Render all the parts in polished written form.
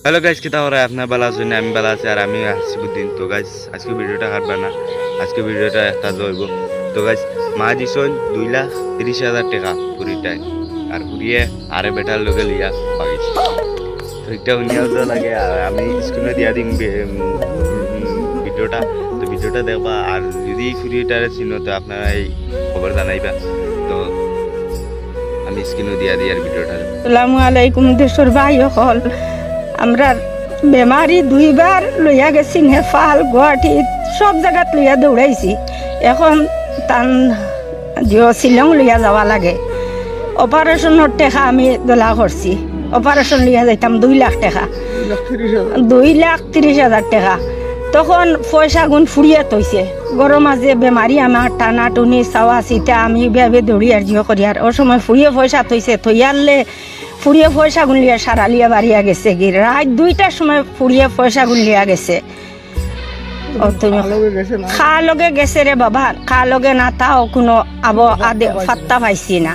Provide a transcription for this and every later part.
Hello guys, কিতা হরে আপনার বেলা আছেন? আমি বেলা আছি আর আমি হাসিবুদ্দিন। তো গাইস আজকে ভিডিওটা কাটবে না, আজকে ভিডিওটা একটা জয়ব। তো গাইস মা দিছন 2,30,000 টাকা পুরিটাই, আর পুরিয়ে আরে বেটার লগে লিয়া পাইছি। তো এটা উনিও তো লাগে, আর আমি স্ক্রিনে দিয়া দিম ভিডিওটা। তো ভিডিওটা দেখবা, আর যদি পুরিটারে চিনো তো আপনারা এই খবর জানাইবা। তো আমি স্ক্রিনে দিয়া দিই আর ভিডিওটা। আসসালামু আলাইকুম দেশর ভাই হল। আমরা বেমারি দুইবার লইয়া গেছি, নেপাল গুয়াহাটি সব জায়গাত লইয়া দৌড়াইছি। এখন তান শিলং লইয়া যাওয়া লাগে। অপারেশনের টাকা আমি দোলা করছি, অপারেশন লইয়া যাইতাম 2 লাখ টাকা, 2,30,000 টাকা। তখন পয়সা গুণ ফুরিয়ে তৈছে, গরম মাঝে বেমারি আমার টানা টুনি চাওয়া চিতা আমি ভাবে দৌড়ি আর জিও করি। আর ও সময় ফুরিয়ে পয়সা থইছে, থইয়ারলে ফুরিয়ে পয়সা গুনলিয়া সারালিয়া বাড়িয়া গেছে কি রাত 2টার সময় ফুরিয়ে পয়সা গুনলিয়া গেছে। খা লগে গেছে রে বাবা, খা লগে না তাও কোনো আদে ফাত্তা পাইছি না।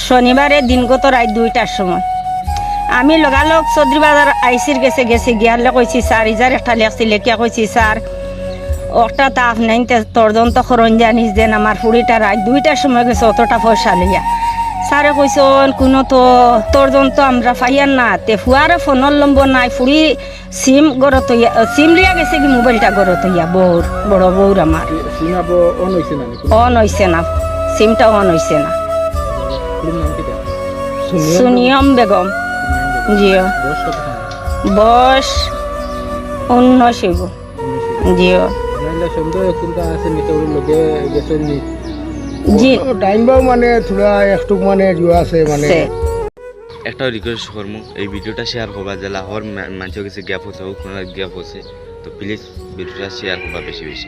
শনিবারে দিনগত রাত 2টার সময় আমি লগালগ চৌধুরী বাজার আইসির গেছে গিয়ারলে কইছি স্যার ইজার একটা লেখছি লেখিয়া কইছি স্যার ওটা তাপ নাই তর্জন্ত খরণ জানিস দেন আমার ফুড়িটা রাত 2টার সময় গেছে অতটা পয়সা লইয়া। স্যারে কইস কোনো তো তর্জন্ত আমরা পাইয়ার না, তে ফুয়ারে ফোনের নম্বর নাই, ফুড়ি সিম গড়ত হইয়া সিম লিয়া গেছে কি মোবাইলটা গড়ত হইয়া বউর বড় বউর আমার অন হইছে না, সিমটা অন হইছে না। সুনিয়ম বেগম, জিও বয়স 19 জিও জি টাইমবাও মানে থোড়া একটু মানে জুয়া আছে মানে একটা রিকোয়েস্ট করবো, এই ভিডিওটা শেয়ার করবা যে লাহোর মানুষের কাছে গ্যাপ হচ্ছে, কোনো গ্যাপ হচ্ছে। তো প্লিজ ভিডিওটা শেয়ার করবা বেশি বেশি।